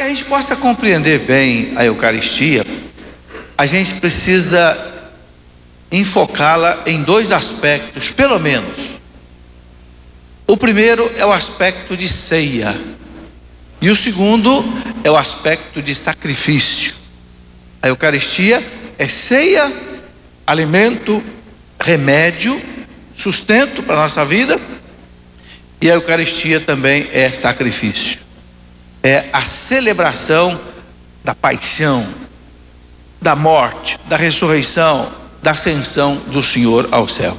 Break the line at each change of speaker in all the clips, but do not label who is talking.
que a gente possa compreender bem a Eucaristia, a gente precisa enfocá-la em dois aspectos, pelo menos. O primeiro é o aspecto de ceia, e o segundo é o aspecto de sacrifício. A Eucaristia é ceia, alimento, remédio, sustento para a nossa vida, e a Eucaristia também é sacrifício. É a celebração da paixão, da morte, da ressurreição, da ascensão do Senhor ao céu.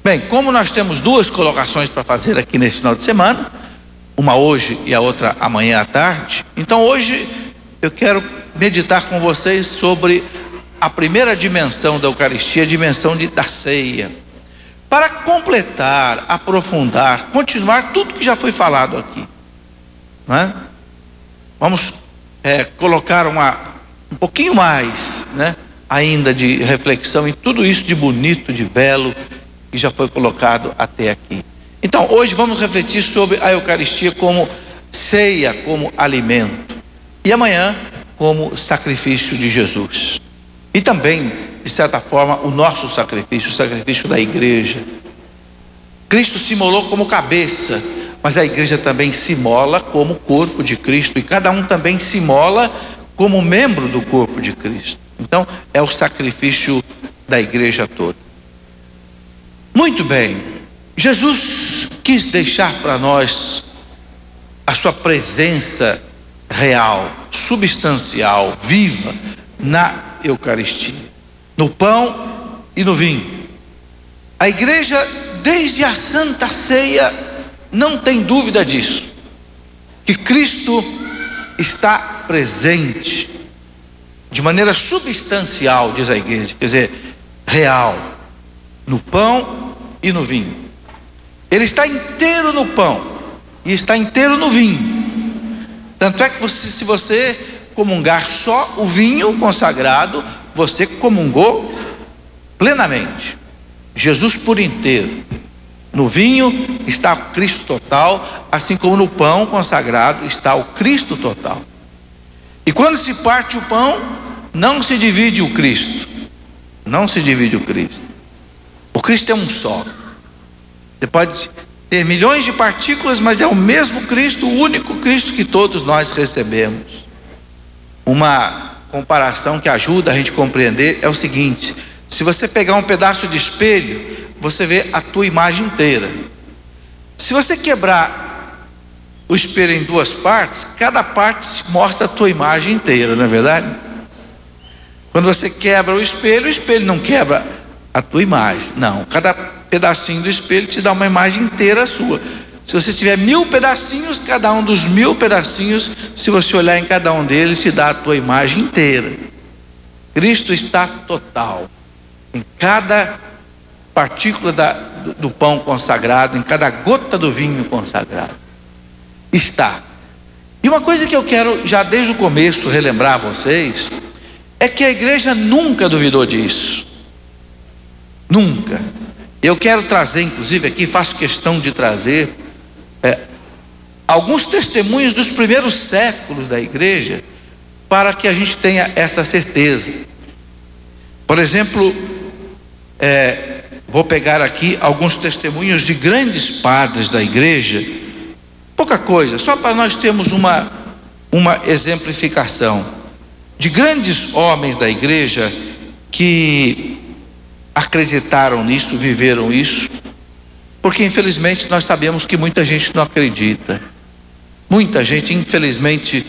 Bem, como nós temos duas colocações para fazer aqui nesse final de semana, uma hoje e a outra amanhã à tarde, então hoje eu quero meditar com vocês sobre a primeira dimensão da Eucaristia, a dimensão da ceia, para completar, aprofundar, continuar tudo que já foi falado aqui, não é? Vamos colocar um pouquinho mais, né, ainda de reflexão em tudo isso de bonito, de belo, que já foi colocado até aqui. Então, hoje vamos refletir sobre a Eucaristia como ceia, como alimento, e amanhã como sacrifício de Jesus. E também, de certa forma, o nosso sacrifício, o sacrifício da igreja. Cristo se imolou como cabeça, mas a igreja também se imola como corpo de Cristo, e cada um também se imola como membro do corpo de Cristo. Então, é o sacrifício da igreja toda. Muito bem, Jesus quis deixar para nós a sua presença real, substancial, viva, na Eucaristia, no pão e no vinho. A igreja, desde a Santa Ceia, não tem dúvida disso, que Cristo está presente de maneira substancial, diz a igreja, quer dizer, real, no pão e no vinho. Ele está inteiro no pão e está inteiro no vinho. Tanto é que se você comungar só o vinho consagrado, você comungou plenamente Jesus por inteiro. No vinho está o Cristo total, assim como no pão consagrado está o Cristo total. E quando se parte o pão, não se divide o Cristo, não se divide o Cristo. O Cristo é um só. Você pode ter milhões de partículas, mas é o mesmo Cristo, o único Cristo que todos nós recebemos. Uma comparação que ajuda a gente a compreender é o seguinte: se você pegar um pedaço de espelho, você vê a tua imagem inteira. Se você quebrar o espelho em duas partes, cada parte mostra a tua imagem inteira, não é verdade? Quando você quebra o espelho não quebra a tua imagem, não, cada pedacinho do espelho te dá uma imagem inteira sua. Se você tiver 1000 pedacinhos, cada um dos 1000 pedacinhos, se você olhar em cada um deles, te dá a tua imagem inteira. Cristo está total, em cada partícula do pão consagrado, em cada gota do vinho consagrado, está. E uma coisa que eu quero já desde o começo relembrar a vocês, é que a igreja nunca duvidou disso, nunca. Eu quero trazer, inclusive aqui, faço questão de trazer alguns testemunhos dos primeiros séculos da igreja, para que a gente tenha essa certeza. Por exemplo, vou pegar aqui alguns testemunhos de grandes padres da igreja, pouca coisa, só para nós termos uma exemplificação de grandes homens da igreja que acreditaram nisso, viveram isso, porque infelizmente nós sabemos que muita gente não acredita, muita gente infelizmente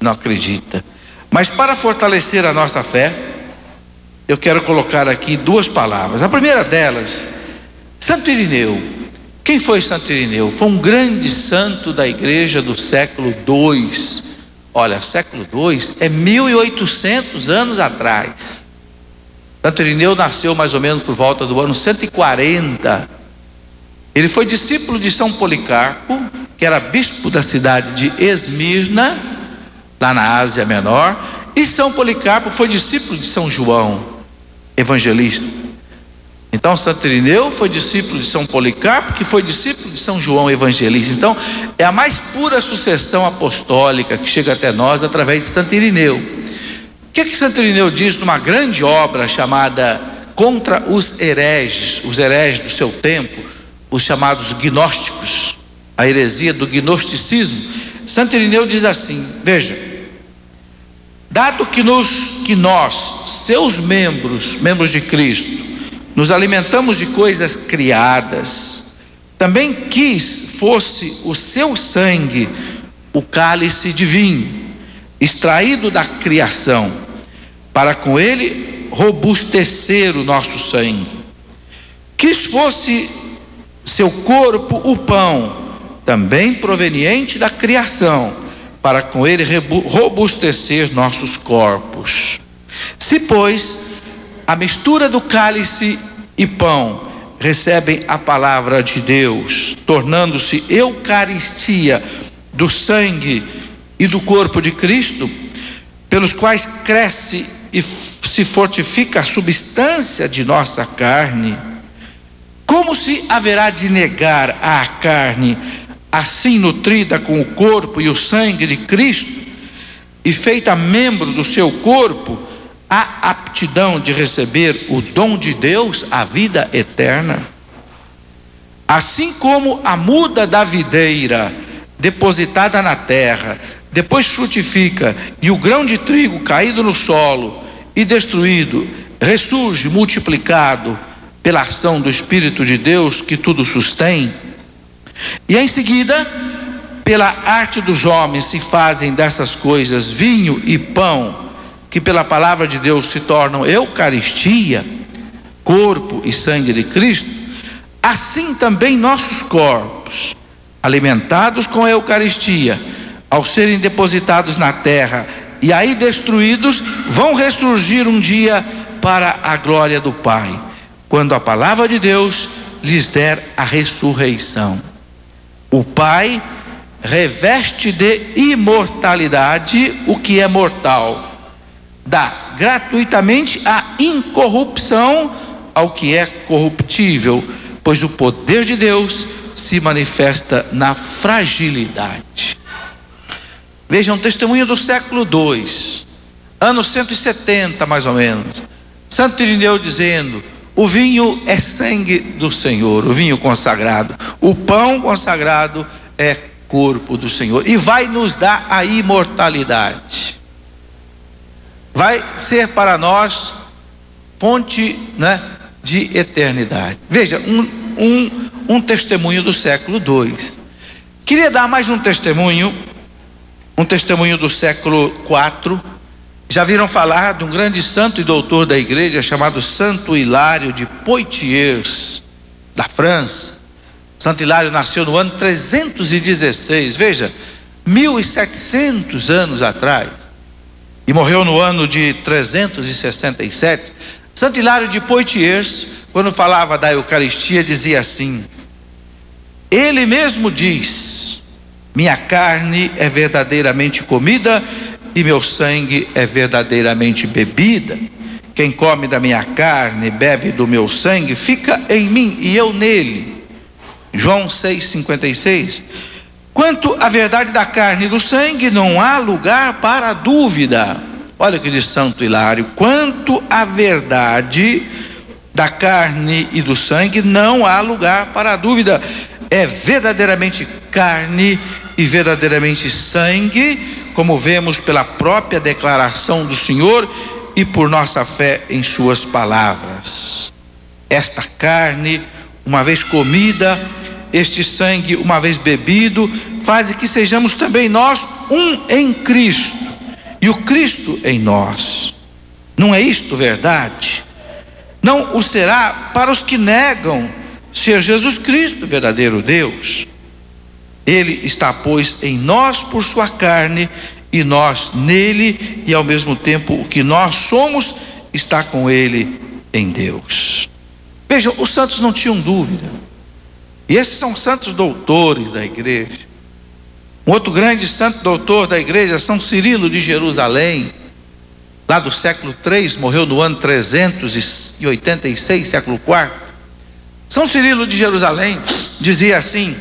não acredita. Mas para fortalecer a nossa fé, eu quero colocar aqui duas palavras. A primeira delas, Santo Irineu. Quem foi Santo Irineu? Foi um grande santo da igreja do século II. Olha, século II é 1800 anos atrás. Santo Irineu nasceu mais ou menos por volta do ano 140. Ele foi discípulo de São Policarpo, que era bispo da cidade de Esmirna, lá na Ásia Menor, e São Policarpo foi discípulo de São João Evangelista. Então Santo Irineu foi discípulo de São Policarpo, que foi discípulo de São João Evangelista. Então é a mais pura sucessão apostólica que chega até nós através de Santo Irineu. O que Santo Irineu diz numa grande obra chamada Contra os hereges do seu tempo, os chamados gnósticos, a heresia do gnosticismo? Santo Irineu diz assim: veja, dado que nós, seus membros de Cristo, nos alimentamos de coisas criadas, também quis fosse o seu sangue o cálice de vinho, extraído da criação, para com ele robustecer o nosso sangue. Quis fosse seu corpo o pão, também proveniente da criação, para com ele robustecer nossos corpos. Se, pois, a mistura do cálice e pão recebem a palavra de Deus, tornando-se eucaristia do sangue e do corpo de Cristo, pelos quais cresce e se fortifica a substância de nossa carne, como se haverá de negar à carne, assim nutrida com o corpo e o sangue de Cristo, e feita membro do seu corpo, a aptidão de receber o dom de Deus, a vida eterna? Assim como a muda da videira, depositada na terra, depois frutifica, e o grão de trigo caído no solo e destruído, ressurge multiplicado pela ação do Espírito de Deus que tudo sustém, e em seguida, pela arte dos homens se fazem dessas coisas vinho e pão, que pela palavra de Deus se tornam eucaristia, corpo e sangue de Cristo, assim também nossos corpos, alimentados com a eucaristia, ao serem depositados na terra e aí destruídos, vão ressurgir um dia para a glória do Pai, quando a palavra de Deus lhes der a ressurreição. O Pai reveste de imortalidade o que é mortal, dá gratuitamente a incorrupção ao que é corruptível, pois o poder de Deus se manifesta na fragilidade. Veja, um testemunho do século II, ano 170 mais ou menos, Santo Irineu dizendo: o vinho é sangue do Senhor, o vinho consagrado, o pão consagrado é corpo do Senhor, e vai nos dar a imortalidade, vai ser para nós fonte, de eternidade. Veja, um testemunho do século II. Queria dar mais um testemunho do século IV. Já viram falar de um grande santo e doutor da igreja chamado Santo Hilário de Poitiers, da França. Santo Hilário nasceu no ano 316, veja, 1700 anos atrás, e morreu no ano de 367. Santo Hilário de Poitiers, quando falava da Eucaristia, dizia assim: ele mesmo diz: minha carne é verdadeiramente comida e meu sangue é verdadeiramente bebida. Quem come da minha carne, bebe do meu sangue, fica em mim e eu nele. João 6,56. Quanto à verdade da carne e do sangue, não há lugar para dúvida. Olha o que diz Santo Hilário: quanto à verdade da carne e do sangue, não há lugar para dúvida. É verdadeiramente carne e verdadeiramente sangue, como vemos pela própria declaração do Senhor e por nossa fé em suas palavras. Esta carne, uma vez comida, este sangue, uma vez bebido, faz que sejamos também nós um em Cristo, e o Cristo em nós. Não é isto verdade? Não o será para os que negam ser Jesus Cristo verdadeiro Deus. Ele está, pois, em nós por sua carne, e nós nele, e ao mesmo tempo o que nós somos está com ele em Deus. Vejam, os santos não tinham dúvida, e esses são santos doutores da igreja. Um outro grande santo doutor da igreja, São Cirilo de Jerusalém, lá do século III, morreu no ano 386, século IV. São Cirilo de Jerusalém dizia assim: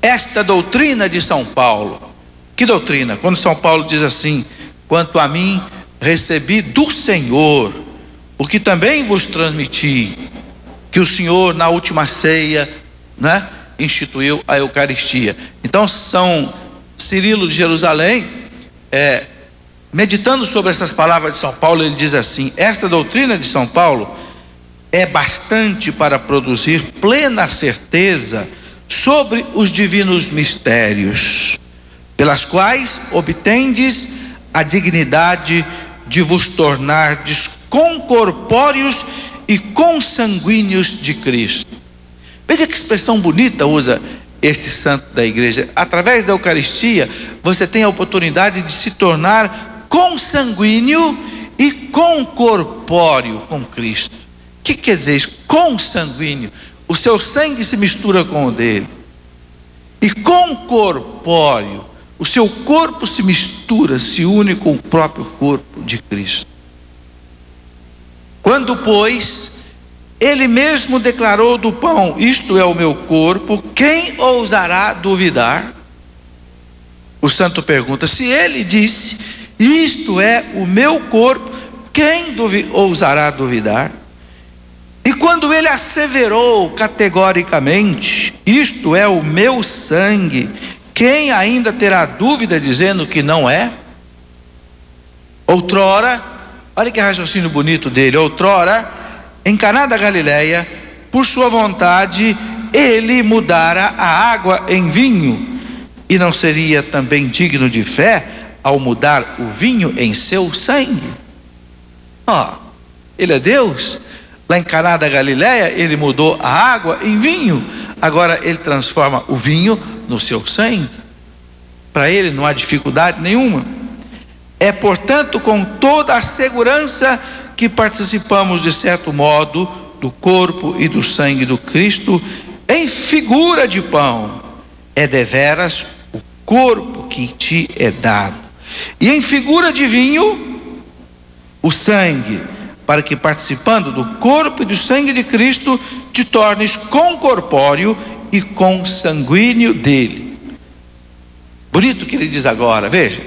esta doutrina de São Paulo. Que doutrina? Quando São Paulo diz assim: quanto a mim, recebi do Senhor o que também vos transmiti, que o Senhor na última ceia, né, instituiu a Eucaristia. Então São Cirilo de Jerusalém, meditando sobre essas palavras de São Paulo, ele diz assim: esta doutrina de São Paulo é bastante para produzir plena certeza sobre os divinos mistérios, pelas quais obtendes a dignidade de vos tornardes concorpóreos e consanguíneos de Cristo. Veja que expressão bonita usa esse santo da igreja. Através da Eucaristia, você tem a oportunidade de se tornar consanguíneo e concorpóreo com Cristo. O que quer dizer isso? Consanguíneo. O seu sangue se mistura com o dele. E concorpóreo, o seu corpo se mistura, se une com o próprio corpo de Cristo. Quando, pois, ele mesmo declarou do pão: isto é o meu corpo, quem ousará duvidar? O santo pergunta: se ele disse, isto é o meu corpo, quem ousará duvidar? E quando ele asseverou categoricamente: isto é o meu sangue, quem ainda terá dúvida dizendo que não é? Outrora, olha que raciocínio bonito dele, outrora, em Caná da Galileia, por sua vontade, ele mudara a água em vinho, e não seria também digno de fé ao mudar o vinho em seu sangue? Ele é Deus. Lá em Caná da Galileia, ele mudou a água em vinho, agora ele transforma o vinho no seu sangue. Para ele não há dificuldade nenhuma. É, portanto, com toda a segurança que participamos, de certo modo, do corpo e do sangue do Cristo, em figura de pão. É deveras o corpo que te é dado, e em figura de vinho, o sangue, para que, participando do corpo e do sangue de Cristo, te tornes concorpóreo e consanguíneo dele. Bonito o que ele diz agora, veja.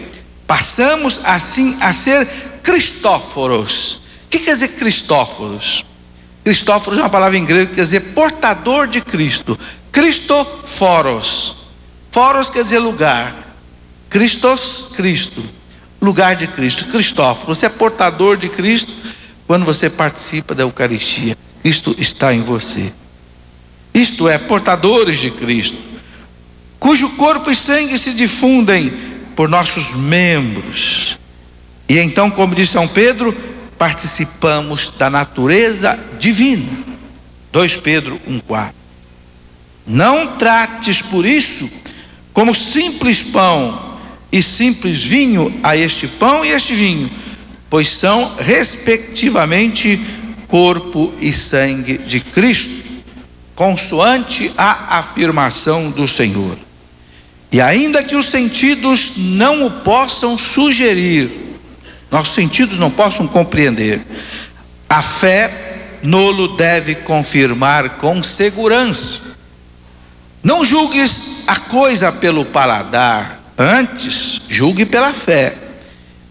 Passamos assim a ser Cristóforos. O que quer dizer Cristóforos? Cristóforos é uma palavra em grego que quer dizer portador de Cristo. Cristoforos. Foros quer dizer lugar. Christos, Cristo. Lugar de Cristo. Cristóforos. Você é portador de Cristo quando você participa da Eucaristia. Cristo está em você. Isto é, portadores de Cristo, cujo corpo e sangue se difundem por nossos membros. E então, como diz São Pedro, participamos da natureza divina. 2 Pedro 1,4. Não trates por isso como simples pão e simples vinho a este pão e este vinho, pois são respectivamente corpo e sangue de Cristo, consoante a afirmação do Senhor. E ainda que os sentidos não o possam sugerir, nossos sentidos não possam compreender, a fé nolo deve confirmar com segurança. Não julgues a coisa pelo paladar, antes julgue pela fé.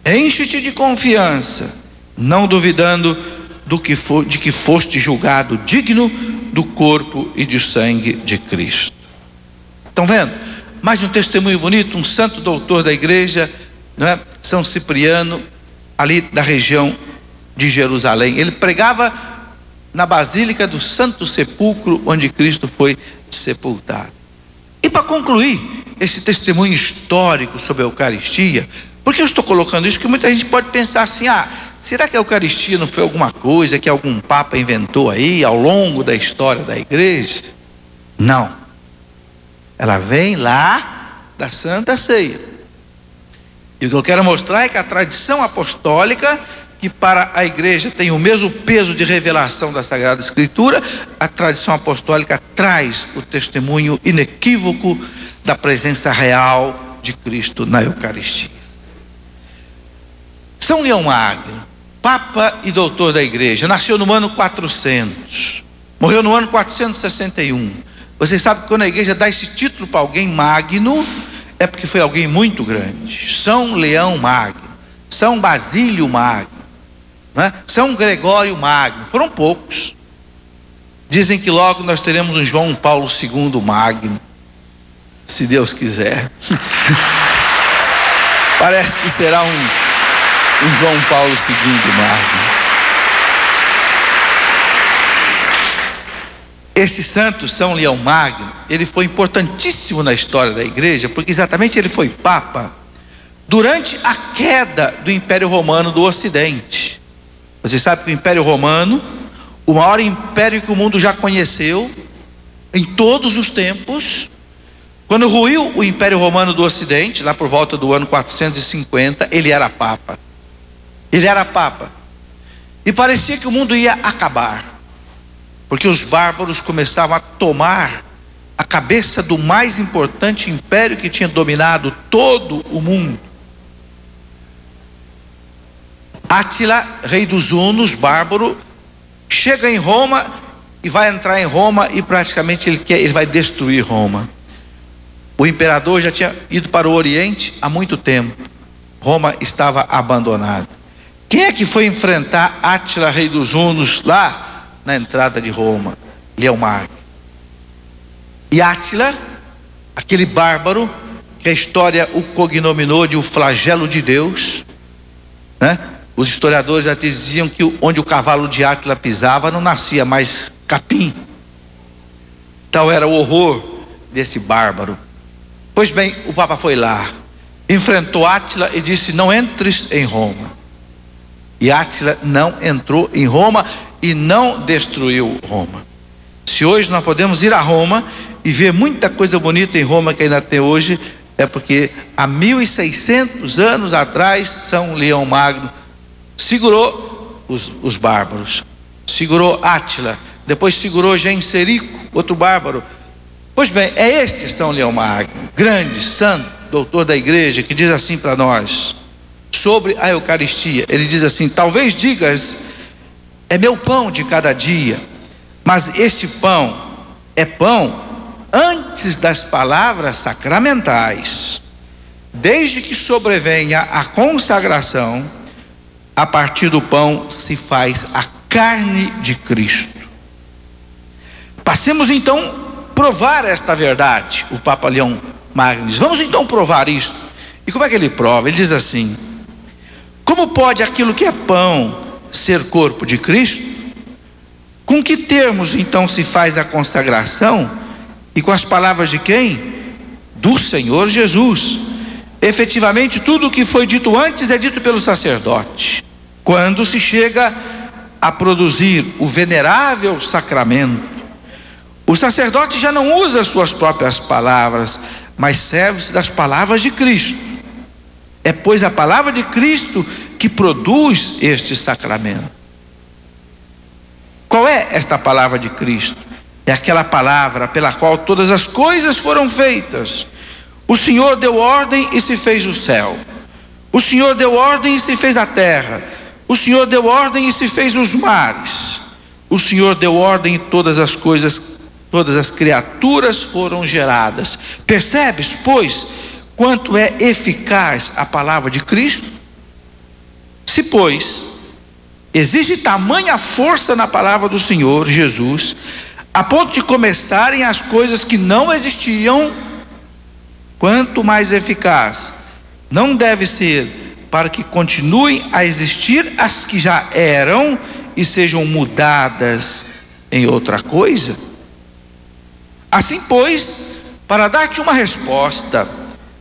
Enche-te de confiança, não duvidando de que foste julgado digno do corpo e do sangue de Cristo. Estão vendo? Mais um testemunho bonito, um santo doutor da igreja, não é? São Cipriano, ali da região de Jerusalém. Ele pregava na Basílica do Santo Sepulcro, onde Cristo foi sepultado. E para concluir esse testemunho histórico sobre a Eucaristia, por que eu estou colocando isso? Porque muita gente pode pensar assim: será que a Eucaristia não foi alguma coisa que algum Papa inventou aí ao longo da história da igreja? Não. Ela vem lá da Santa Ceia. E o que eu quero mostrar é que a tradição apostólica, que para a igreja tem o mesmo peso de revelação da Sagrada Escritura, a tradição apostólica traz o testemunho inequívoco da presença real de Cristo na Eucaristia. São Leão Magno, Papa e doutor da igreja, nasceu no ano 400, morreu no ano 461. Vocês sabem que quando a igreja dá esse título para alguém magno, é porque foi alguém muito grande. São Leão Magno, São Basílio Magno, né? São Gregório Magno, foram poucos. Dizem que logo nós teremos um João Paulo II Magno, se Deus quiser. Parece que será um João Paulo II Magno. Esse santo São Leão Magno, ele foi importantíssimo na história da igreja, porque exatamente ele foi papa durante a queda do Império Romano do Ocidente. Você sabe que o Império Romano, o maior império que o mundo já conheceu em todos os tempos, quando ruiu o Império Romano do Ocidente, lá por volta do ano 450, ele era papa. Ele era papa. E parecia que o mundo ia acabar, porque os bárbaros começavam a tomar a cabeça do mais importante império que tinha dominado todo o mundo. Átila, rei dos hunos, bárbaro, chega em Roma e vai entrar em Roma e praticamente ele vai destruir Roma. O imperador já tinha ido para o Oriente há muito tempo. Roma estava abandonada. Quem é que foi enfrentar Átila, rei dos hunos, lá na entrada de Roma? Leão Magno. E Átila, aquele bárbaro que a história o cognominou de o flagelo de Deus, né? Os historiadores até diziam que onde o cavalo de Átila pisava não nascia mais capim. Tal era o horror desse bárbaro. Pois bem, o Papa foi lá, enfrentou Átila e disse: não entres em Roma. E Átila não entrou em Roma e não destruiu Roma. Se hoje nós podemos ir a Roma e ver muita coisa bonita em Roma que ainda tem hoje, é porque há 1600 anos atrás São Leão Magno segurou os bárbaros, segurou Átila, depois segurou Genserico, outro bárbaro. Pois bem, é este São Leão Magno, grande, santo, doutor da igreja, que diz assim para nós sobre a Eucaristia. Ele diz assim: talvez digas, é meu pão de cada dia, mas este pão é pão antes das palavras sacramentais. Desde que sobrevenha a consagração, a partir do pão se faz a carne de Cristo. Passemos então a provar esta verdade. O Papa Leão Magno diz: vamos então provar isto. E como é que ele prova? Ele diz assim: como pode aquilo que é pão ser corpo de Cristo? Com que termos então se faz a consagração? E com as palavras de quem? Do Senhor Jesus. Efetivamente, tudo o que foi dito antes é dito pelo sacerdote. Quando se chega a produzir o venerável sacramento, o sacerdote já não usa suas próprias palavras, mas serve-se das palavras de Cristo. É, pois, a palavra de Cristo que produz este sacramento. Qual é esta palavra de Cristo? É aquela palavra pela qual todas as coisas foram feitas. O Senhor deu ordem e se fez o céu. O Senhor deu ordem e se fez a terra. O Senhor deu ordem e se fez os mares. O Senhor deu ordem e todas as coisas, todas as criaturas foram geradas. Percebes, pois, quanto é eficaz a palavra de Cristo? Se, pois, existe tamanha força na palavra do Senhor Jesus, a ponto de começarem as coisas que não existiam, quanto mais eficaz não deve ser para que continuem a existir as que já eram e sejam mudadas em outra coisa? Assim, pois, para dar-te uma resposta,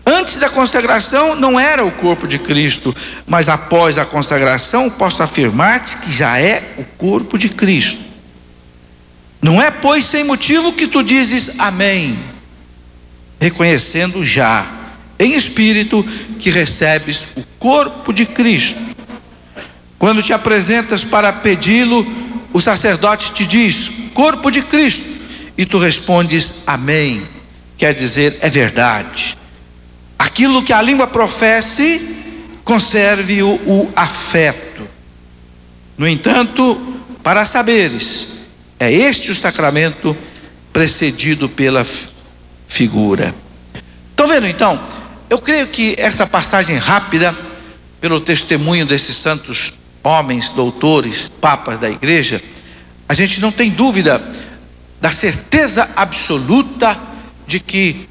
antes da consagração não era o corpo de Cristo, mas após a consagração posso afirmar-te que já é o corpo de Cristo. Não é, pois, sem motivo que tu dizes amém, reconhecendo já em espírito que recebes o corpo de Cristo. Quando te apresentas para pedi-lo, o sacerdote te diz: corpo de Cristo, e tu respondes amém, quer dizer, é verdade. Aquilo que a língua professe conserve o afeto. No entanto, para saberes, é este o sacramento precedido pela figura. Estão vendo então? Eu creio que essa passagem rápida, pelo testemunho desses santos homens, doutores, papas da igreja, a gente não tem dúvida da certeza absoluta de que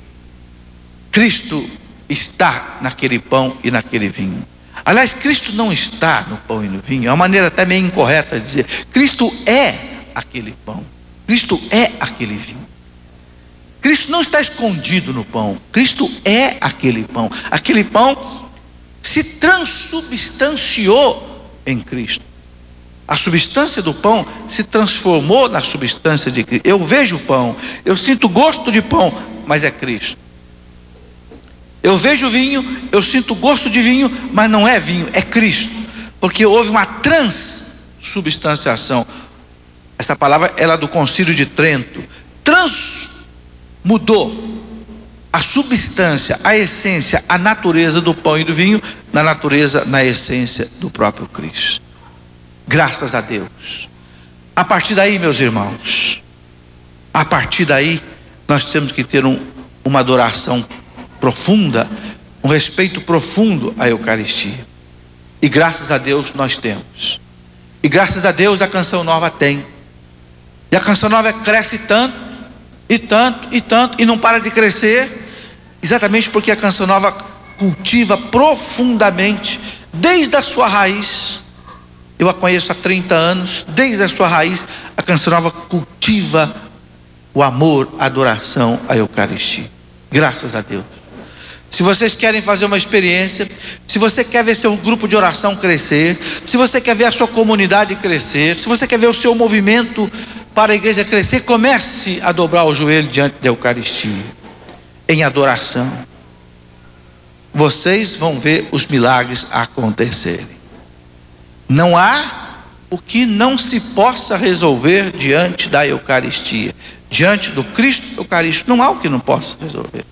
Cristo está naquele pão e naquele vinho. Aliás, Cristo não está no pão e no vinho, é uma maneira até meio incorreta de dizer. Cristo é aquele pão, Cristo é aquele vinho. Cristo não está escondido no pão, Cristo é aquele pão. Aquele pão se transubstanciou em Cristo. A substância do pão se transformou na substância de Cristo. Eu vejo o pão, eu sinto gosto de pão, mas é Cristo. Eu vejo o vinho, eu sinto gosto de vinho, mas não é vinho, é Cristo. Porque houve uma transubstanciação. Essa palavra ela é do Concílio de Trento. Mudou a substância, a essência, a natureza do pão e do vinho, na natureza, na essência do próprio Cristo. Graças a Deus. A partir daí, meus irmãos, a partir daí, nós temos que ter uma adoração profunda, um respeito profundo à Eucaristia. E graças a Deus nós temos. E graças a Deus a Canção Nova tem. E a Canção Nova cresce tanto, e tanto, e tanto, e não para de crescer, exatamente porque a Canção Nova cultiva profundamente, desde a sua raiz. Eu a conheço há 30 anos, desde a sua raiz, a Canção Nova cultiva o amor, a adoração à Eucaristia. Graças a Deus. Se vocês querem fazer uma experiência, se você quer ver seu grupo de oração crescer, se você quer ver a sua comunidade crescer, se você quer ver o seu movimento para a igreja crescer, comece a dobrar o joelho diante da Eucaristia, em adoração. Vocês vão ver os milagres acontecerem. Não há o que não se possa resolver diante da Eucaristia. Diante do Cristo Eucarístico, não há o que não possa resolver.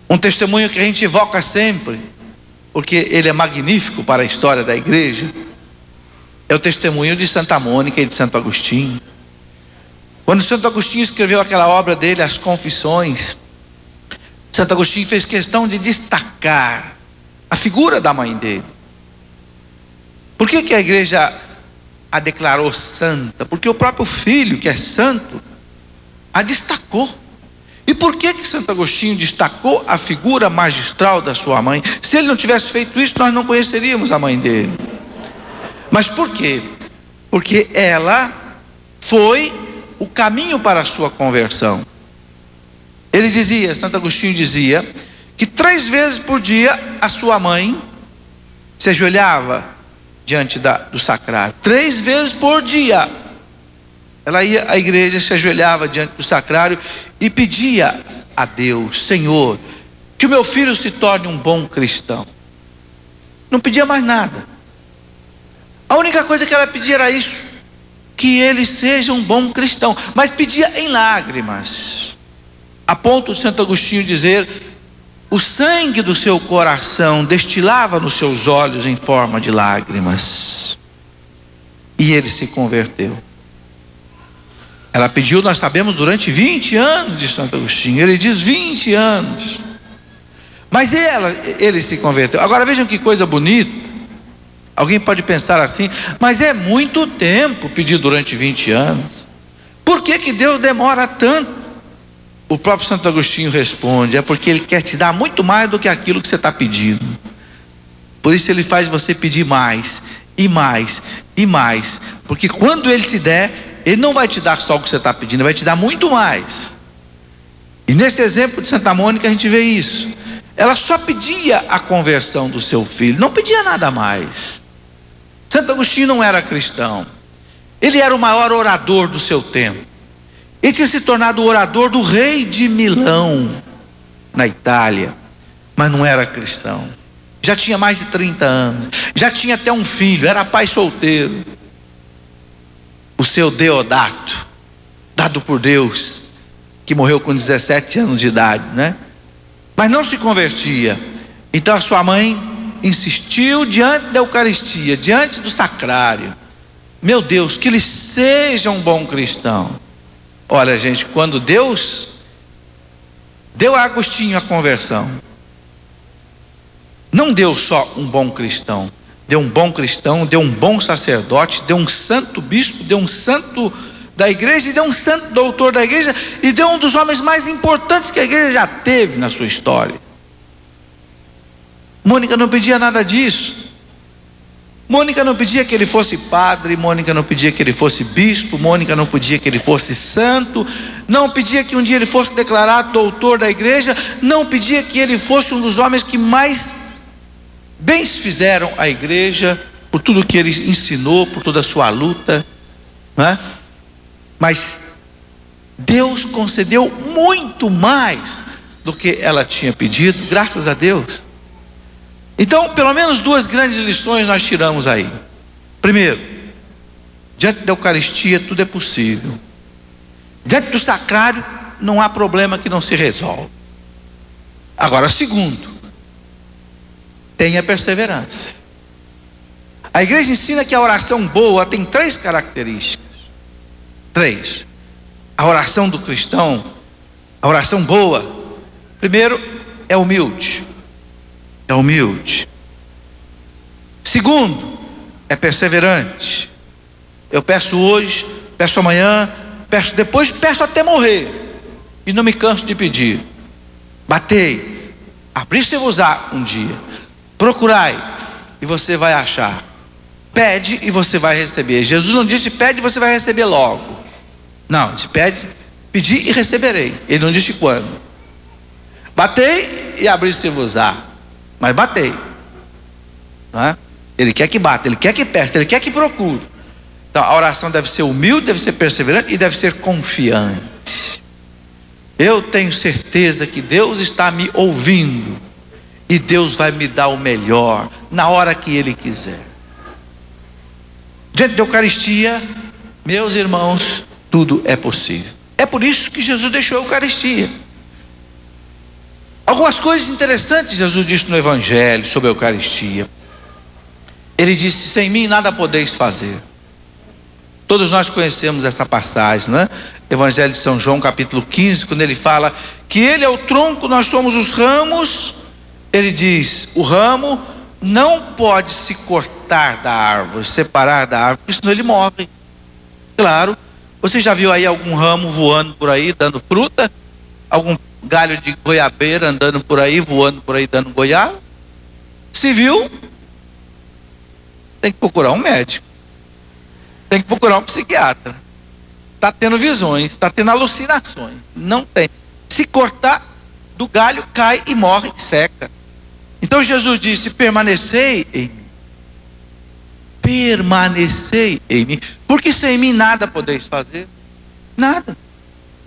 Um testemunho que a gente evoca sempre, porque ele é magnífico para a história da igreja, é o testemunho de Santa Mônica e de Santo Agostinho. Quando Santo Agostinho escreveu aquela obra dele, As Confissões, Santo Agostinho fez questão de destacar a figura da mãe dele. Por que a igreja a declarou santa? Porque o próprio filho, que é santo, a destacou. E por que Santo Agostinho destacou a figura magistral da sua mãe? Se ele não tivesse feito isso, nós não conheceríamos a mãe dele. Mas por quê? Porque ela foi o caminho para a sua conversão. Ele dizia, Santo Agostinho dizia, que 3 vezes por dia a sua mãe se ajoelhava diante do sacrário. 3 vezes por dia ela ia à igreja, se ajoelhava diante do sacrário e pedia a Deus: Senhor, que o meu filho se torne um bom cristão. Não pedia mais nada. A única coisa que ela pedia era isso, que ele seja um bom cristão, mas pedia em lágrimas, a ponto de Santo Agostinho dizer: o sangue do seu coração destilava nos seus olhos em forma de lágrimas. E ele se converteu. Ela pediu, nós sabemos, durante 20 anos de Santo Agostinho. Ele diz 20 anos. Mas ele se converteu. Agora vejam que coisa bonita. Alguém pode pensar assim: mas é muito tempo pedir durante 20 anos. Por que Deus demora tanto? O próprio Santo Agostinho responde: é porque Ele quer te dar muito mais do que aquilo que você está pedindo. Por isso Ele faz você pedir mais, e mais, e mais. Porque quando Ele te der, Ele não vai te dar só o que você está pedindo, Ele vai te dar muito mais. E nesse exemplo de Santa Mônica a gente vê isso. Ela só pedia a conversão do seu filho, não pedia nada mais. Santo Agostinho não era cristão. Ele era o maior orador do seu tempo. Ele tinha se tornado o orador do rei de Milão, na Itália, mas não era cristão. Já tinha mais de 30 anos, já tinha até um filho, era pai solteiro. O seu Deodato, dado por Deus, que morreu com 17 anos de idade, né? Mas não se convertia. Então a sua mãe insistiu diante da Eucaristia, diante do sacrário. Meu Deus, que ele seja um bom cristão. Olha, gente, quando Deus deu a Agostinho a conversão, não deu só um bom cristão, deu um bom cristão, deu um bom sacerdote, deu um santo bispo, deu um santo da igreja, e deu um santo doutor da igreja, e deu um dos homens mais importantes que a igreja já teve na sua história. Mônica não pedia nada disso. Mônica não pedia que ele fosse padre, Mônica não pedia que ele fosse bispo, Mônica não pedia que ele fosse santo, não pedia que um dia ele fosse declarado doutor da igreja, não pedia que ele fosse um dos homens que mais bens fizeram à igreja, por tudo que ele ensinou, por toda a sua luta, não é? Mas Deus concedeu muito mais do que ela tinha pedido, graças a Deus. Então, pelo menos duas grandes lições nós tiramos aí. Primeiro, diante da Eucaristia tudo é possível. Diante do sacrário não há problema que não se resolve. Agora, segundo, tenha perseverança. A igreja ensina que a oração boa tem 3 características. 3. A oração do cristão, a oração boa, primeiro, é humilde. É humilde. Segundo, é perseverante. Eu peço hoje, peço amanhã, peço depois, peço até morrer, e não me canso de pedir. Batei, abrir-se-vos-á um dia, procurai e você vai achar, pede e você vai receber. Jesus não disse pede e você vai receber logo, não, disse pede, pedi e receberei. Ele não disse quando. Batei e abrir-se-vos-á, mas batei, não é? Ele quer que bata, ele quer que peça, ele quer que procure. Então a oração deve ser humilde, deve ser perseverante e deve ser confiante. Eu tenho certeza que Deus está me ouvindo, e Deus vai me dar o melhor na hora que Ele quiser. Diante da Eucaristia, meus irmãos, tudo é possível. É por isso que Jesus deixou a Eucaristia. Algumas coisas interessantes Jesus disse no Evangelho sobre a Eucaristia. Ele disse: sem mim nada podeis fazer. Todos nós conhecemos essa passagem, não é? Evangelho de São João, capítulo 15, quando ele fala que Ele é o tronco, nós somos os ramos. Ele diz: o ramo não pode se cortar da árvore, separar da árvore, porque senão ele morre. Claro, você já viu aí algum ramo voando por aí, dando fruta? Algum galho de goiabeira andando por aí, voando por aí, dando goiaba? Se viu, tem que procurar um médico, tem que procurar um psiquiatra. Está tendo visões, está tendo alucinações. Não tem. Se cortar do galho, cai e morre, seca. Então Jesus disse: permanecei em mim. Permanecei em mim, porque sem mim nada podeis fazer. Nada.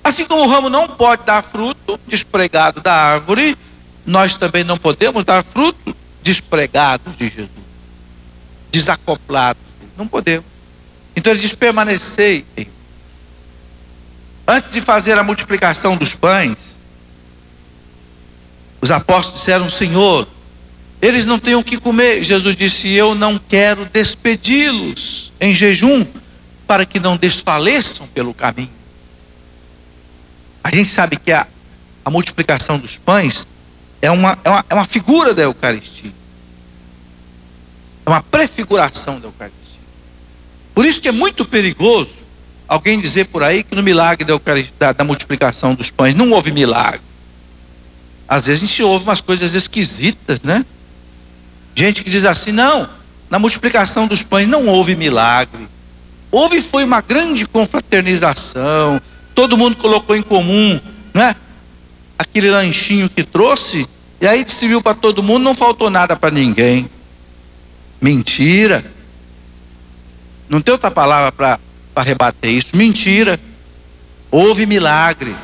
Assim como o ramo não pode dar fruto despregado da árvore, nós também não podemos dar fruto despregados de Jesus, desacoplados. Não podemos. Então ele diz: permanecei em mim. Antes de fazer a multiplicação dos pães, os apóstolos disseram: Senhor, eles não têm o que comer. Jesus disse: eu não quero despedi-los em jejum, para que não desfaleçam pelo caminho. A gente sabe que a multiplicação dos pães é uma figura da Eucaristia, é uma prefiguração da Eucaristia. Por isso que é muito perigoso alguém dizer por aí que no milagre da multiplicação dos pães não houve milagre. Às vezes a gente ouve umas coisas esquisitas, né? Gente que diz assim: não, na multiplicação dos pães não houve milagre. Foi uma grande confraternização, todo mundo colocou em comum, né? Aquele lanchinho que trouxe, e aí distribuiu para todo mundo, não faltou nada para ninguém. Mentira. Não tem outra palavra para rebater isso. Mentira. Houve milagre.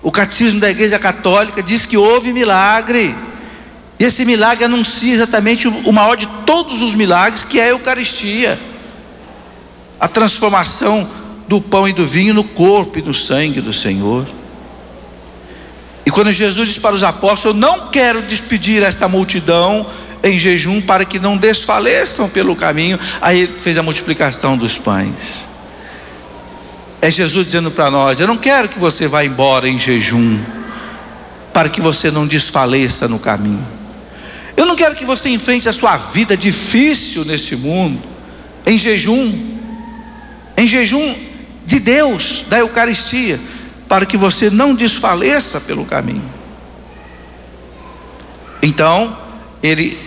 O catecismo da Igreja Católica diz que houve milagre. E esse milagre anuncia exatamente o maior de todos os milagres, que é a Eucaristia. A transformação do pão e do vinho no corpo e no sangue do Senhor. E quando Jesus disse para os apóstolos: eu não quero despedir essa multidão em jejum para que não desfaleçam pelo caminho, aí ele fez a multiplicação dos pães. É Jesus dizendo para nós: eu não quero que você vá embora em jejum para que você não desfaleça no caminho. Eu não quero que você enfrente a sua vida difícil nesse mundo em jejum de Deus, da Eucaristia, para que você não desfaleça pelo caminho. Então ele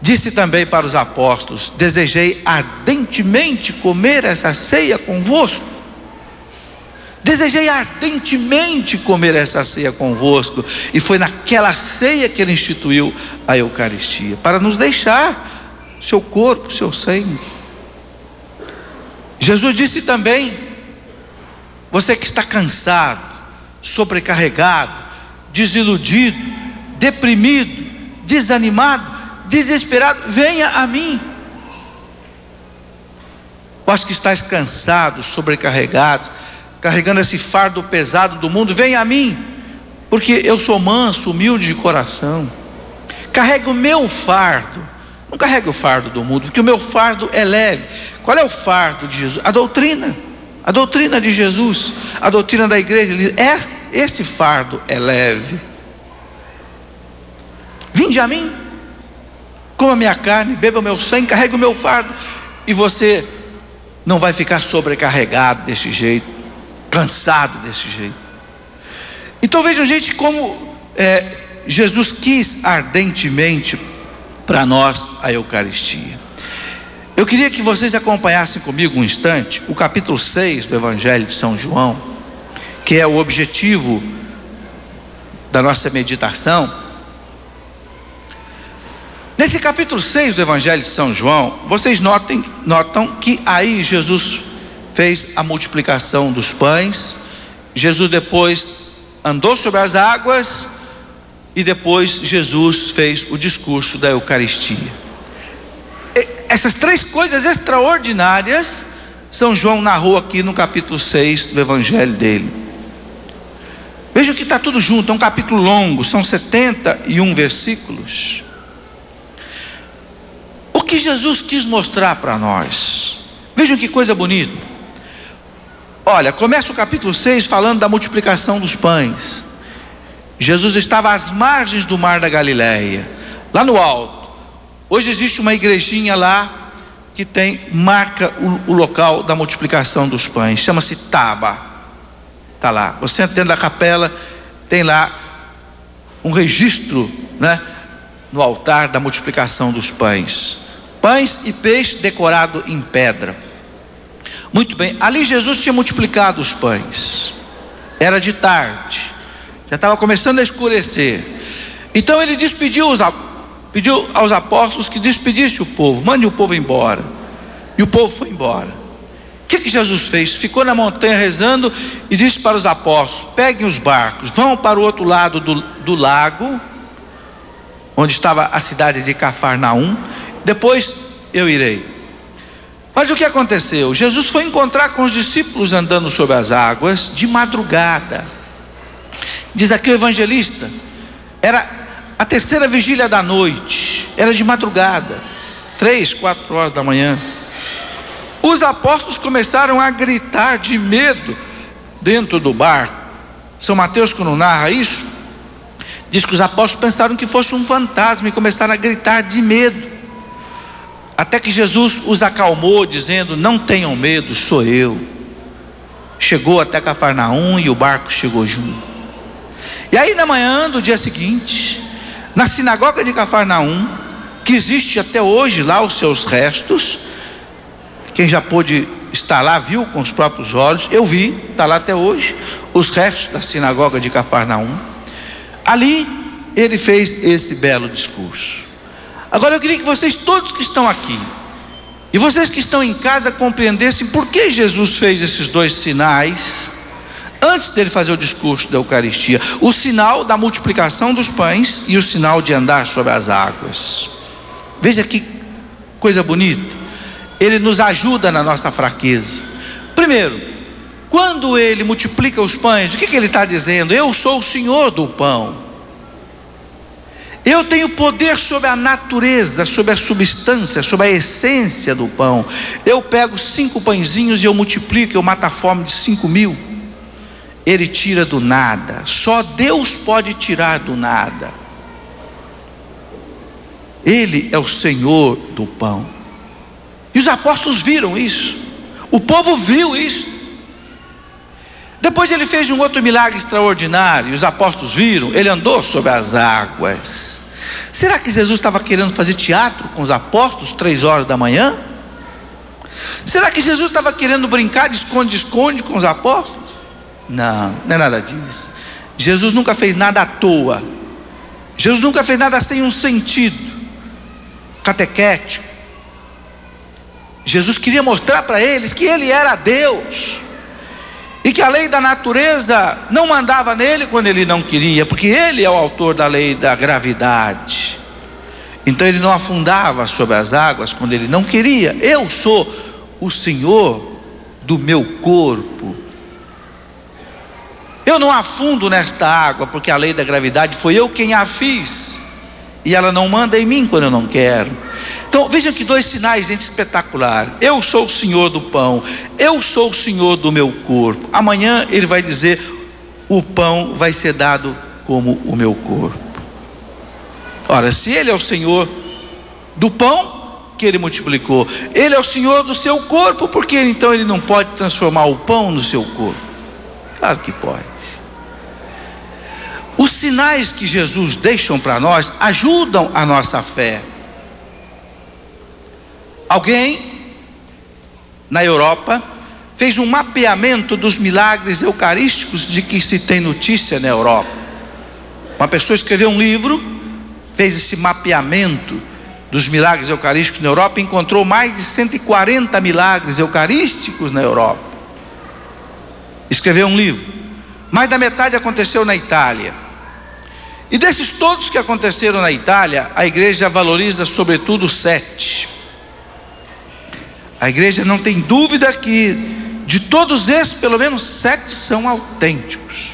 disse também para os apóstolos: desejei ardentemente comer essa ceia convosco. Desejei ardentemente comer essa ceia convosco. E foi naquela ceia que ele instituiu a Eucaristia, para nos deixar seu corpo, seu sangue. Jesus disse também: você que está cansado, sobrecarregado, desiludido, deprimido, desanimado, desesperado, venha a mim. Vós que estáis cansados, sobrecarregados, carregando esse fardo pesado do mundo, venha a mim, porque eu sou manso, humilde de coração. Carrega o meu fardo. Não carrega o fardo do mundo, porque o meu fardo é leve. Qual é o fardo de Jesus? A doutrina de Jesus, a doutrina da igreja. Ele diz: esse fardo é leve. Vinde a mim, coma a minha carne, beba o meu sangue, carregue o meu fardo, e você não vai ficar sobrecarregado desse jeito, cansado desse jeito. Então vejam, gente, como Jesus quis ardentemente para nós a Eucaristia. Eu queria que vocês acompanhassem comigo um instante o capítulo 6 do Evangelho de São João, que é o objetivo da nossa meditação. Nesse capítulo 6 do Evangelho de São João, vocês notam que aí Jesus fez a multiplicação dos pães. Jesus depois andou sobre as águas, e depois Jesus fez o discurso da Eucaristia. Essas três coisas extraordinárias São João narrou aqui no capítulo 6 do Evangelho dele. Vejam que está tudo junto, é um capítulo longo, são 71 versículos. O que Jesus quis mostrar para nós? Vejam que coisa bonita. Olha, começa o capítulo 6 falando da multiplicação dos pães. Jesus estava às margens do mar da Galileia, lá no alto. Hoje existe uma igrejinha lá que marca o local da multiplicação dos pães, chama-se Taba. Está lá, você entra dentro da capela, tem lá um registro, né, no altar da multiplicação dos pães. Pães e peixe decorado em pedra. Muito bem, ali Jesus tinha multiplicado os pães. Era de tarde, já estava começando a escurecer. Então ele pediu aos apóstolos que despedisse o povo, mande o povo embora. E o povo foi embora. O que Jesus fez? Ficou na montanha rezando e disse para os apóstolos: peguem os barcos, vão para o outro lado do lago, onde estava a cidade de Cafarnaum, depois eu irei. Mas o que aconteceu? Jesus foi encontrar com os discípulos andando sobre as águas de madrugada. Diz aqui o evangelista, era a terceira vigília da noite, era de madrugada, 3, 4 horas da manhã. Os apóstolos começaram a gritar de medo dentro do barco. São Mateus, quando narra isso, diz que os apóstolos pensaram que fosse um fantasma e começaram a gritar de medo, até que Jesus os acalmou, dizendo: não tenham medo, sou eu. Chegou até Cafarnaum e o barco chegou junto. E aí na manhã do dia seguinte, na sinagoga de Cafarnaum, que existe até hoje lá os seus restos, quem já pôde estar lá viu com os próprios olhos, eu vi, está lá até hoje, os restos da sinagoga de Cafarnaum. Ali ele fez esse belo discurso. Agora eu queria que vocês todos que estão aqui, e vocês que estão em casa, compreendessem por que Jesus fez esses dois sinais antes dele fazer o discurso da Eucaristia: o sinal da multiplicação dos pães e o sinal de andar sobre as águas. Veja que coisa bonita. Ele nos ajuda na nossa fraqueza. Primeiro, Quando ele multiplica os pães, o que ele está dizendo? Eu sou o Senhor do pão. Eu tenho poder sobre a natureza, sobre a substância, sobre a essência do pão. Eu pego 5 pãezinhos e eu multiplico, eu mato a fome de 5.000. Ele tira do nada. Só Deus pode tirar do nada. Ele é o Senhor do pão. E os apóstolos viram isso. O povo viu isso. Depois ele fez um outro milagre extraordinário. Os apóstolos viram. Ele andou sobre as águas. Será que Jesus estava querendo fazer teatro com os apóstolos 3 horas da manhã? Será que Jesus estava querendo brincar de esconde-esconde com os apóstolos? Não, não é nada disso. Jesus nunca fez nada à toa. Jesus nunca fez nada sem um sentido catequético. Jesus queria mostrar para eles que ele era Deus, e que a lei da natureza não mandava nele quando ele não queria, porque ele é o autor da lei da gravidade. Então ele não afundava sobre as águas quando ele não queria. Eu sou o Senhor do meu corpo. Eu não afundo nesta água porque a lei da gravidade foi eu quem a fiz, e ela não manda em mim quando eu não quero. Então vejam que 2 sinais, gente, espetaculares. Eu sou o Senhor do pão, eu sou o Senhor do meu corpo. Amanhã ele vai dizer: o pão vai ser dado como o meu corpo. Ora, se ele é o Senhor do pão que ele multiplicou, ele é o Senhor do seu corpo, porque então ele não pode transformar o pão no seu corpo? Claro que pode. Os sinais que Jesus deixa para nós ajudam a nossa fé. Alguém na Europa fez um mapeamento dos milagres eucarísticos de que se tem notícia na Europa. Uma pessoa escreveu um livro, fez esse mapeamento dos milagres eucarísticos na Europa e encontrou mais de 140 milagres eucarísticos na Europa. Escreveu um livro. Mais da metade aconteceu na Itália. E desses todos que aconteceram na Itália, a igreja valoriza sobretudo 7. A igreja não tem dúvida que de todos esses, pelo menos 7 são autênticos.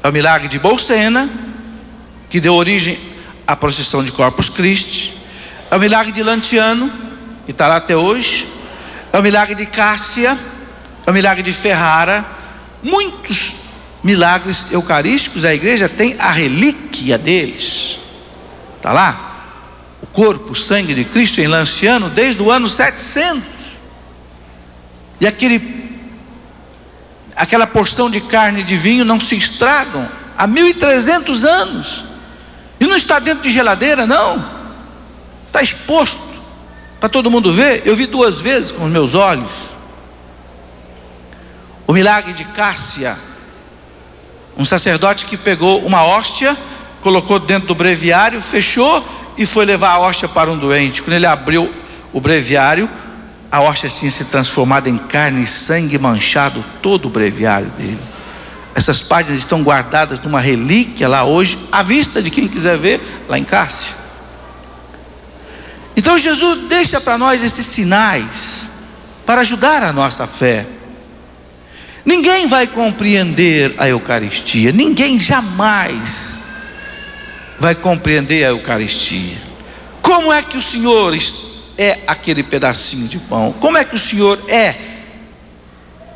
É o milagre de Bolsena, que deu origem à procissão de Corpus Christi. É o milagre de Lanciano, que está lá até hoje. É o milagre de Cássia. É o milagre de Ferrara. Muitos milagres eucarísticos, a igreja tem a relíquia deles. Está lá o corpo, o sangue de Cristo em Lanciano desde o ano 700. E aquela porção de carne e de vinho não se estragam há 1300 anos. E não está dentro de geladeira, não. Está exposto para todo mundo ver. Eu vi 2 vezes com os meus olhos. O milagre de Cássia, um sacerdote que pegou uma hóstia, colocou dentro do breviário, fechou e foi levar a hóstia para um doente. Quando ele abriu o breviário, a hóstia tinha se transformado em carne e sangue, manchado todo o breviário dele. Essas páginas estão guardadas numa relíquia lá hoje, à vista de quem quiser ver, lá em Cássia. Então Jesus deixa para nós esses sinais para ajudar a nossa fé. Ninguém vai compreender a Eucaristia, ninguém jamais vai compreender a Eucaristia. Como é que o Senhor é aquele pedacinho de pão? Como é que o Senhor é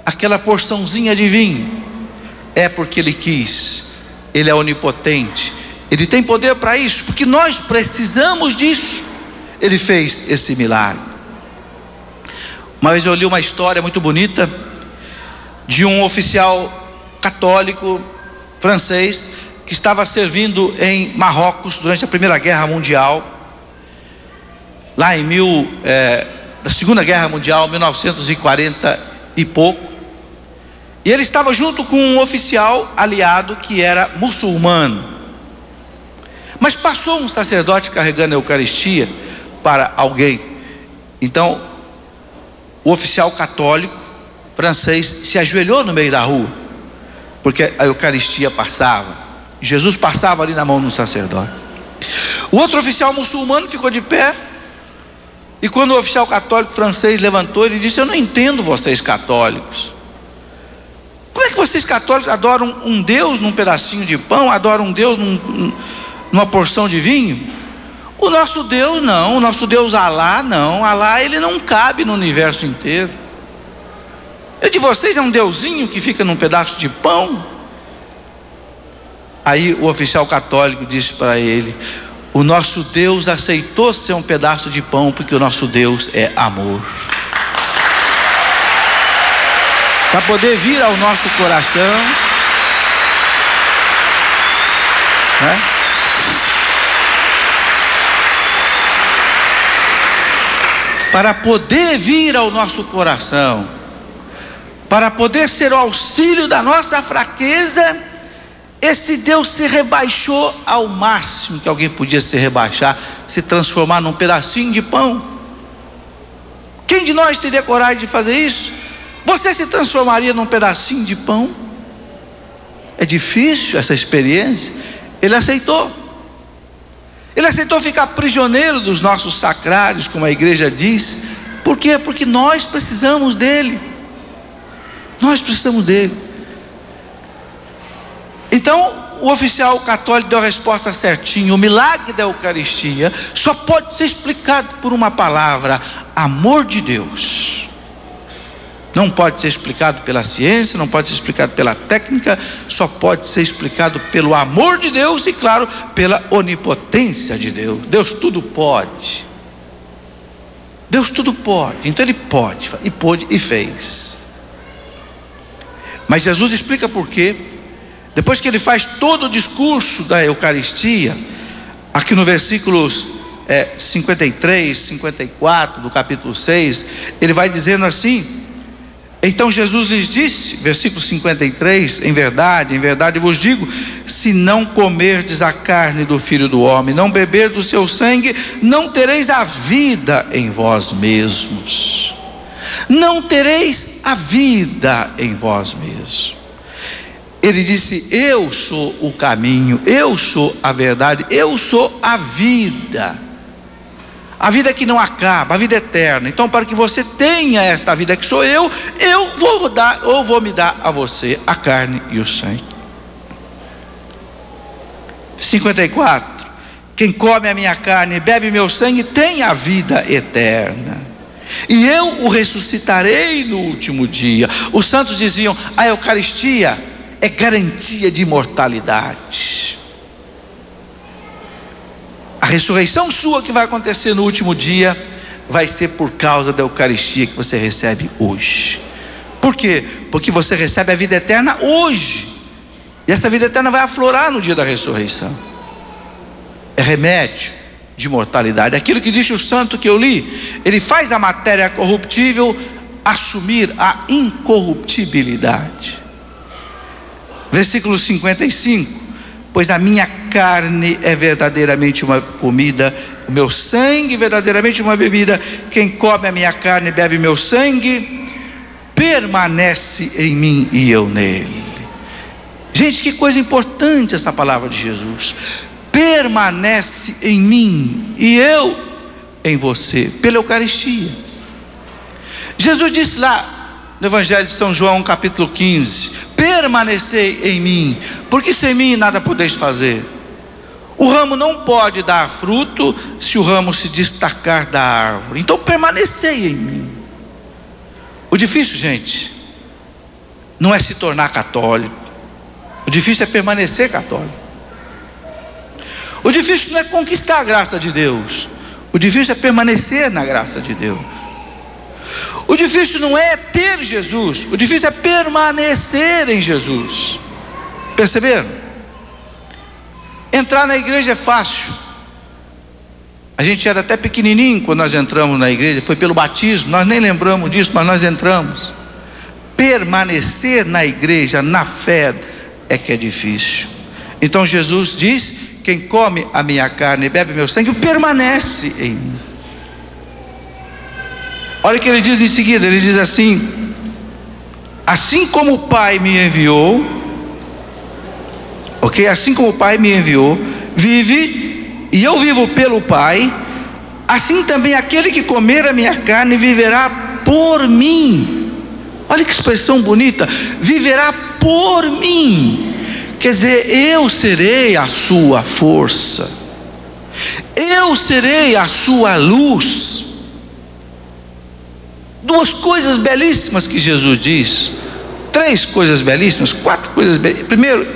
aquela porçãozinha de vinho? É porque Ele quis. Ele é onipotente, Ele tem poder para isso, porque nós precisamos disso. Ele fez esse milagre. Uma vez eu li uma história muito bonita de um oficial católico francês que estava servindo em Marrocos durante a Primeira Guerra Mundial, lá da Segunda Guerra Mundial, 1940 e pouco. E ele estava junto com um oficial aliado que era muçulmano. Mas passou um sacerdote carregando a Eucaristia para alguém. Então o oficial católico francês se ajoelhou no meio da rua, porque a Eucaristia passava, Jesus passava ali na mão do sacerdote. O outro oficial muçulmano ficou de pé, e quando o oficial católico francês levantou, ele disse: eu não entendo vocês católicos, que vocês católicos adoram um Deus num pedacinho de pão, adoram um Deus numa porção de vinho? O nosso Deus não, o nosso Deus Alá não. Alá, ele não cabe no universo inteiro. O de vocês é um deusinho que fica num pedaço de pão. Aí o oficial católico disse para ele: o nosso Deus aceitou ser um pedaço de pão, porque o nosso Deus é amor. Para poder vir ao nosso coração, né? Para poder vir ao nosso coração, para poder ser o auxílio da nossa fraqueza, esse Deus se rebaixou ao máximo que alguém podia se rebaixar, se transformar num pedacinho de pão. Quem de nós teria coragem de fazer isso? Você se transformaria num pedacinho de pão? É difícil essa experiência. Ele aceitou. Ele aceitou ficar prisioneiro dos nossos sacrários, como a igreja diz. Por quê? Porque nós precisamos dele. Nós precisamos dele. Então, o oficial católico deu a resposta certinha. O milagre da Eucaristia só pode ser explicado por uma palavra: amor de Deus. Não pode ser explicado pela ciência, não pode ser explicado pela técnica, só pode ser explicado pelo amor de Deus e, claro, pela onipotência de Deus. Deus tudo pode. Deus tudo pode. Então ele pode, e pôde e fez. Mas Jesus explica por quê. Depois que ele faz todo o discurso da Eucaristia, aqui no versículos 53, 54 do capítulo 6, ele vai dizendo assim: então Jesus lhes disse, versículo 53, em verdade vos digo, se não comerdes a carne do Filho do Homem, não beber do seu sangue, não tereis a vida em vós mesmos. Não tereis a vida em vós mesmos. Ele disse: eu sou o caminho, eu sou a verdade, eu sou a vida. A vida que não acaba, a vida eterna. Então, para que você tenha esta vida que sou eu vou me dar a você a carne e o sangue. 54. Quem come a minha carne e bebe meu sangue tem a vida eterna, e eu o ressuscitarei no último dia. Os santos diziam: a Eucaristia é garantia de imortalidade. A ressurreição sua que vai acontecer no último dia vai ser por causa da Eucaristia que você recebe hoje. Por quê? Porque você recebe a vida eterna hoje, e essa vida eterna vai aflorar no dia da ressurreição. É remédio de mortalidade. Aquilo que disse o santo que eu li, ele faz a matéria corruptível assumir a incorruptibilidade. Versículo 55: pois a minha carne é verdadeiramente uma comida, o meu sangue verdadeiramente uma bebida. Quem come a minha carne e bebe meu sangue permanece em mim e eu nele. Gente, que coisa importante essa palavra de Jesus: permanece em mim e eu em você, pela Eucaristia. Jesus disse lá no Evangelho de São João, capítulo 15: permanecei em mim, porque sem mim nada podeis fazer. O ramo não pode dar fruto se o ramo se destacar da árvore. Então permanecei em mim. O difícil, gente, não é se tornar católico. O difícil é permanecer católico. O difícil não é conquistar a graça de Deus. O difícil é permanecer na graça de Deus. O difícil não é ter Jesus, o difícil é permanecer em Jesus. Perceberam? Entrar na igreja é fácil. A gente era até pequenininho quando nós entramos na igreja, foi pelo batismo, nós nem lembramos disso, mas nós entramos. Permanecer na igreja, na fé, é que é difícil. Então Jesus diz: quem come a minha carne e bebe meu sangue permanece em mim. Olha o que ele diz em seguida, ele diz assim: assim como o Pai me enviou, ok? Assim como o Pai me enviou, vive, e eu vivo pelo Pai, assim também aquele que comer a minha carne viverá por mim. Olha que expressão bonita: viverá por mim. Quer dizer, eu serei a sua força, eu serei a sua luz. Duas coisas belíssimas que Jesus diz, três coisas belíssimas, quatro coisas belíssimas. Primeiro,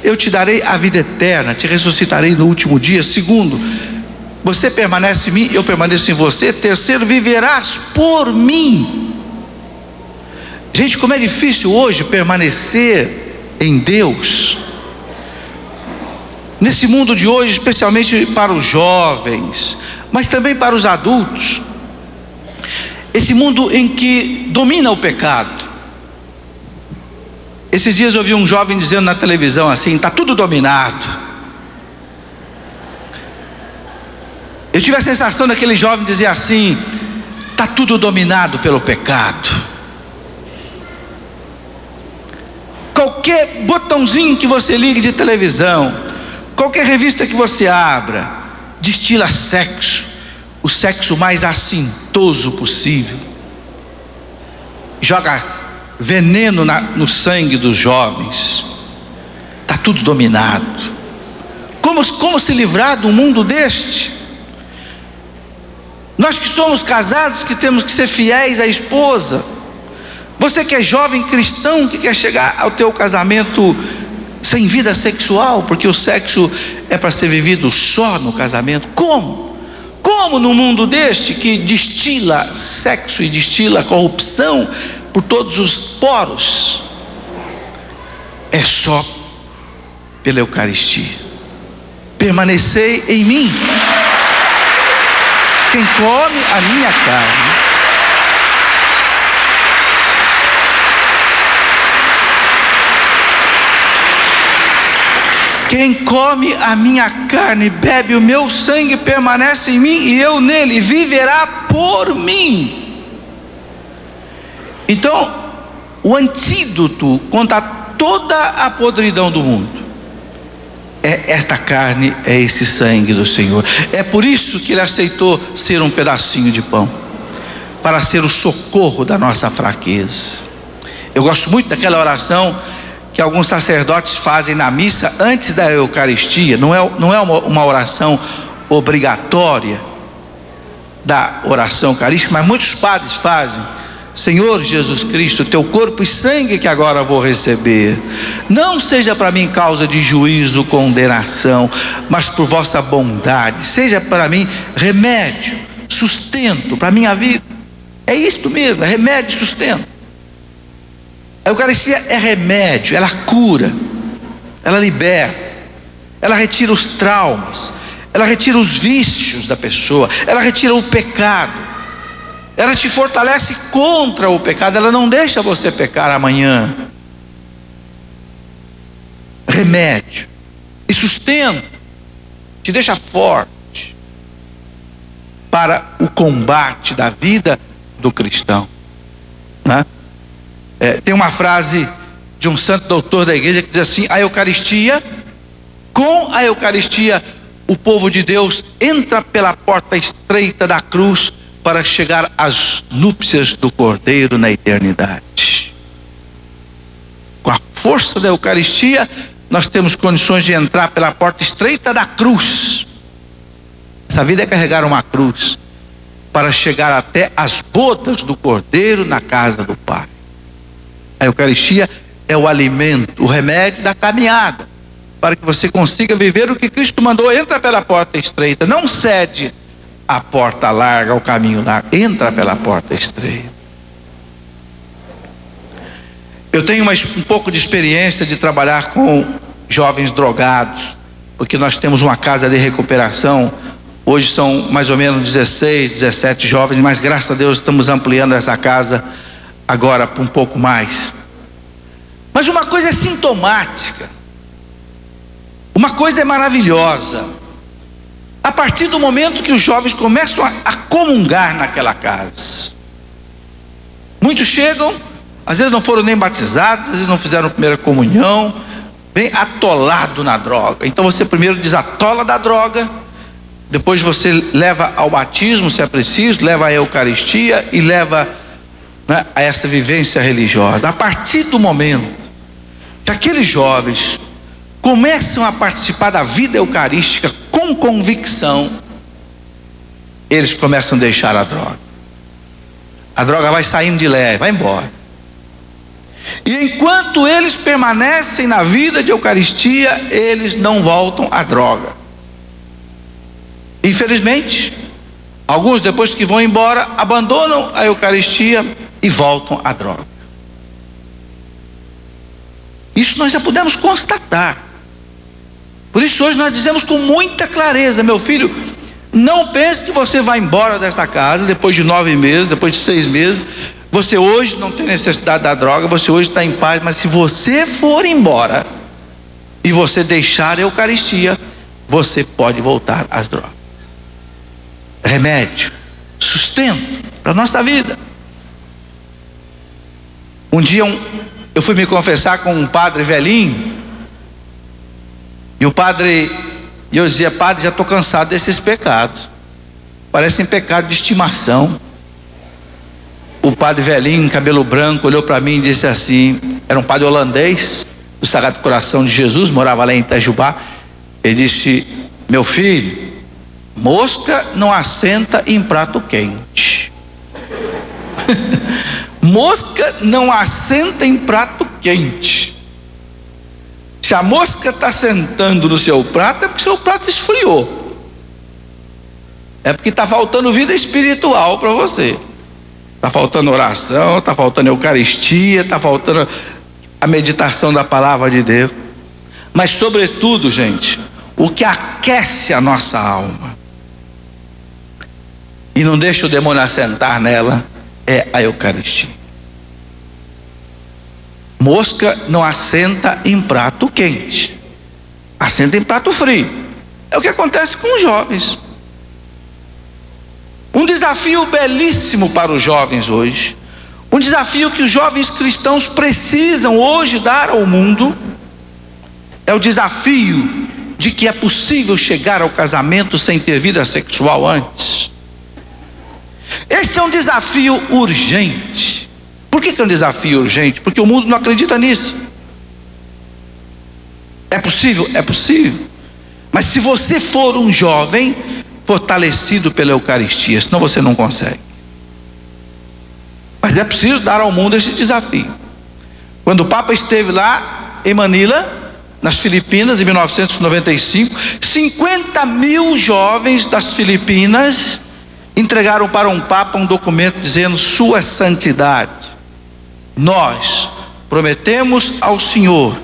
eu te darei a vida eterna, te ressuscitarei no último dia. Segundo, você permanece em mim, eu permaneço em você. Terceiro, viverás por mim. Gente, como é difícil hoje permanecer em Deus, nesse mundo de hoje, especialmente para os jovens, mas também para os adultos, esse mundo em que domina o pecado. Esses dias eu vi um jovem dizendo na televisão assim: está tudo dominado. Eu tive a sensação daquele jovem dizer assim: está tudo dominado pelo pecado. Qualquer botãozinho que você ligue de televisão, qualquer revista que você abra, destila sexo, o sexo mais assintoso possível, joga veneno no sangue dos jovens. Está tudo dominado. Como se livrar do mundo deste? Nós que somos casados, que temos que ser fiéis à esposa. Você que é jovem cristão, que quer chegar ao teu casamento sem vida sexual, porque o sexo é para ser vivido só no casamento. Como no mundo deste que destila sexo e destila corrupção por todos os poros? É só pela Eucaristia. Permanecei em mim. Quem come a minha carne, quem come a minha carne, bebe o meu sangue, permanece em mim e eu nele, viverá por mim. Então, o antídoto contra toda a podridão do mundo é esta carne, é esse sangue do Senhor. É por isso que Ele aceitou ser um pedacinho de pão, para ser o socorro da nossa fraqueza. Eu gosto muito daquela oração que alguns sacerdotes fazem na missa antes da Eucaristia. Não é uma oração obrigatória da oração eucarística, mas muitos padres fazem. Senhor Jesus Cristo, teu corpo e sangue que agora vou receber, não seja para mim causa de juízo, condenação, mas por vossa bondade, seja para mim remédio, sustento para a minha vida. É isto mesmo, é remédio e sustento. A Eucaristia é remédio, ela cura, ela liberta, ela retira os traumas, ela retira os vícios da pessoa, ela retira o pecado, ela te fortalece contra o pecado, ela não deixa você pecar amanhã. Remédio e sustento, te deixa forte para o combate da vida do cristão, né? Tem uma frase de um santo doutor da igreja que diz assim: a Eucaristia, com a Eucaristia, o povo de Deus entra pela porta estreita da cruz para chegar às núpcias do Cordeiro na eternidade. Com a força da Eucaristia, nós temos condições de entrar pela porta estreita da cruz. Essa vida é carregar uma cruz para chegar até as bodas do Cordeiro na casa do Pai. A Eucaristia é o alimento, o remédio da caminhada, para que você consiga viver o que Cristo mandou. Entra pela porta estreita, não cede a porta larga, o caminho largo, entra pela porta estreita. Eu tenho um pouco de experiência de trabalhar com jovens drogados, porque nós temos uma casa de recuperação. Hoje são mais ou menos 16, 17 jovens, mas graças a Deus estamos ampliando essa casa agora para um pouco mais. Mas uma coisa é sintomática, uma coisa é maravilhosa. A partir do momento que os jovens começam a comungar naquela casa, muitos chegam, às vezes não foram nem batizados, às vezes não fizeram a primeira comunhão, bem atolado na droga. Então você primeiro desatola da droga, depois você leva ao batismo, se é preciso, leva à Eucaristia e leva, né, a essa vivência religiosa. A partir do momento que aqueles jovens começam a participar da vida eucarística com convicção, eles começam a deixar a droga. A droga vai saindo de leve, vai embora. E enquanto eles permanecem na vida de Eucaristia, eles não voltam à droga. Infelizmente, alguns depois que vão embora, abandonam a Eucaristia e voltam à droga. Isso nós já pudemos constatar. Por isso hoje nós dizemos com muita clareza: meu filho, não pense que você vai embora desta casa depois de 9 meses, depois de 6 meses. Você hoje não tem necessidade da droga, você hoje está em paz. Mas se você for embora e você deixar a Eucaristia, você pode voltar às drogas. Remédio, sustento para a nossa vida. Um dia eu fui me confessar com um padre velhinho, e eu dizia: padre, já estou cansado desses pecados, parecem pecado de estimação. O padre velhinho, cabelo branco, olhou para mim e disse assim, era um padre holandês, do Sagrado Coração de Jesus, morava lá em Itajubá. Ele disse: meu filho, mosca não assenta em prato quente. Mosca não assenta em prato quente. Se a mosca está sentando no seu prato, é porque seu prato esfriou, é porque está faltando vida espiritual para você. Está faltando oração, está faltando Eucaristia, está faltando a meditação da palavra de Deus. Mas sobretudo, gente, o que aquece a nossa alma e não deixa o demônio assentar nela é a Eucaristia. Mosca não assenta em prato quente, assenta em prato frio. É o que acontece com os jovens. Um desafio belíssimo para os jovens hoje, um desafio que os jovens cristãos precisam hoje dar ao mundo, é o desafio de que é possível chegar ao casamento sem ter vida sexual antes. Este é um desafio urgente. Por que é um desafio urgente? Porque o mundo não acredita nisso. É possível? É possível. Mas se você for um jovem fortalecido pela Eucaristia, senão você não consegue. Mas é preciso dar ao mundo esse desafio. Quando o Papa esteve lá em Manila, nas Filipinas, em 1995, 50 mil jovens das Filipinas entregaram para um Papa um documento dizendo: Sua Santidade, nós prometemos ao Senhor,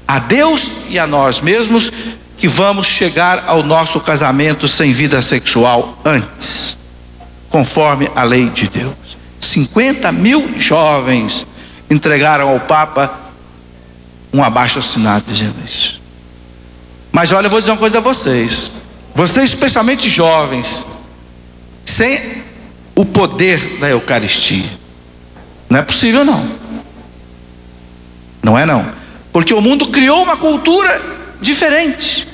a Deus e a nós mesmos, que vamos chegar ao nosso casamento sem vida sexual antes, conforme a lei de Deus. 50 mil jovens entregaram ao Papa um abaixo-assinado dizendo isso. Mas olha, eu vou dizer uma coisa a vocês, especialmente jovens, sem o poder da Eucaristia, não é possível não. Não é não. Porque o mundo criou uma cultura diferente.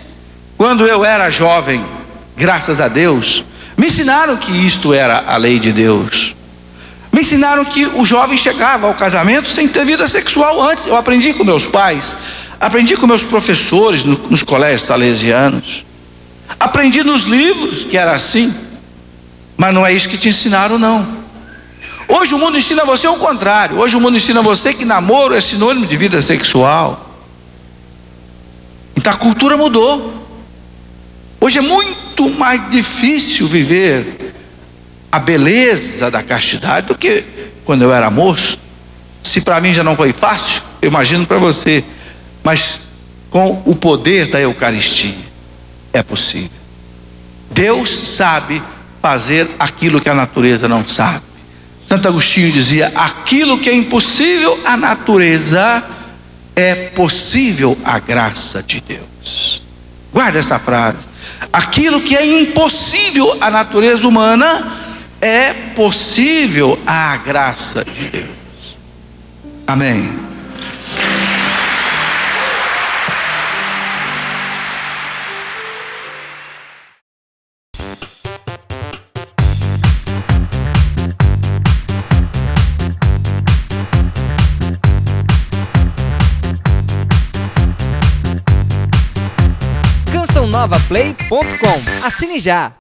Quando eu era jovem, graças a Deus, me ensinaram que isto era a lei de Deus. Me ensinaram que o jovem chegava ao casamento sem ter vida sexual antes. Eu aprendi com meus pais, aprendi com meus professores nos colégios salesianos, aprendi nos livros que era assim. Mas não é isso que te ensinaram, não. Hoje o mundo ensina você o contrário. Hoje o mundo ensina você que namoro é sinônimo de vida sexual. Então a cultura mudou. Hoje é muito mais difícil viver a beleza da castidade do que quando eu era moço. Se para mim já não foi fácil, eu imagino para você. Mas com o poder da Eucaristia é possível. Deus sabe fazer aquilo que a natureza não sabe. Santo Agostinho dizia: aquilo que é impossível à natureza é possível à graça de Deus. Guarda essa frase. Aquilo que é impossível à natureza humana é possível à graça de Deus. Amém.
renovaplay.com. Assine já!